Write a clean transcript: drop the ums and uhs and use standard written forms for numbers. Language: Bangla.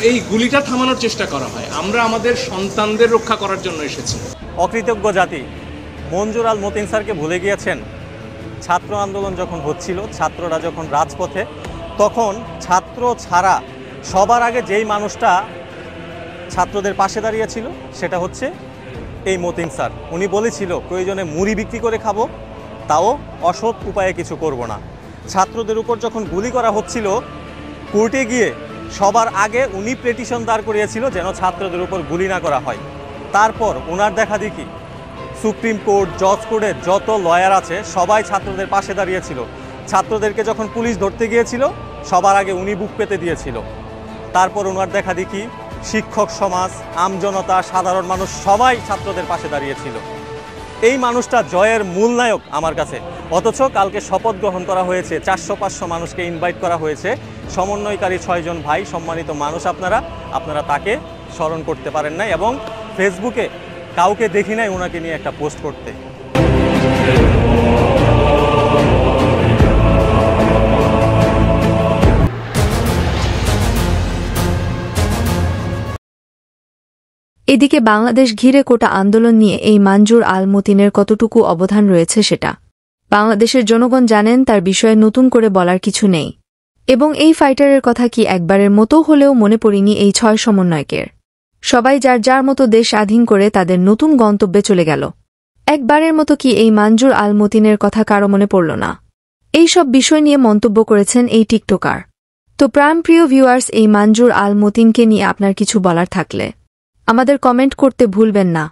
এই গুলিটা থামানোর চেষ্টা করা হয়। আমরা আমাদের সন্তানদের রক্ষা করার জন্য এসেছি। অকৃতজ্ঞ জাতি মঞ্জুর আল মতিন স্যারকে ভুলে গিয়েছেন। ছাত্র আন্দোলন যখন হচ্ছিল, ছাত্ররা যখন রাজপথে, তখন ছাত্র ছাড়া সবার আগে যেই মানুষটা ছাত্রদের পাশে দাঁড়িয়েছিল সেটা হচ্ছে এই মতিন স্যার। উনি বলেছিল প্রয়োজনে মুড়ি বিক্রি করে খাবো, তাও অসৎ উপায়ে কিছু করব না। ছাত্রদের উপর যখন গুলি করা হচ্ছিল, কোর্টে গিয়ে সবার আগে উনি পিটিশন দাঁড় করিয়েছিল যেন ছাত্রদের উপর গুলি না করা হয়। তারপর ওনার দেখা দেখি সুপ্রিম কোর্ট, জজ কোর্টের যত লয়ার আছে সবাই ছাত্রদের পাশে দাঁড়িয়েছিল। ছাত্রদেরকে যখন পুলিশ ধরতে গিয়েছিল সবার আগে উনি বুক পেতে দিয়েছিল। তারপর ওনার দেখা দেখি শিক্ষক সমাজ, আমজনতা, সাধারণ মানুষ সবাই ছাত্রদের পাশে দাঁড়িয়েছিল। এই মানুষটা জয়ের মূল নায়ক আমার কাছে। অথচ কালকে শপথ গ্রহণ করা হয়েছে, 400-500 মানুষকে ইনভাইট করা হয়েছে, সমন্বয়কারী 6 জন ভাই, সম্মানিত মানুষ। আপনারা তাকে স্মরণ করতে পারেন নাই এবং ফেসবুকে কাউকে দেখি নাই ওনাকে নিয়ে একটা পোস্ট করতে। এদিকে বাংলাদেশ ঘিরে কোটা আন্দোলন নিয়ে এই মঞ্জুর আল মতিনের কতটুকু অবদান রয়েছে সেটা বাংলাদেশের জনগণ জানেন, তার বিষয়ে নতুন করে বলার কিছু নেই। এবং এই ফাইটারের কথা কি একবারের মতো হলেও মনে পড়েনি এই 6 সমন্বয়কের? সবাই যার যার মতো দেশ স্বাধীন করে তাদের নতুন গন্তব্যে চলে গেল। একবারের মতো কি এই মঞ্জুর আল মতিনের কথা কারো মনে পড়ল না? এই সব বিষয় নিয়ে মন্তব্য করেছেন এই টিকটকার। তো প্রিয় ভিউয়ার্স, এই মঞ্জুর আল মতিনকে নিয়ে আপনার কিছু বলার থাকলে আমাদের কমেন্ট করতে ভুলবেন না।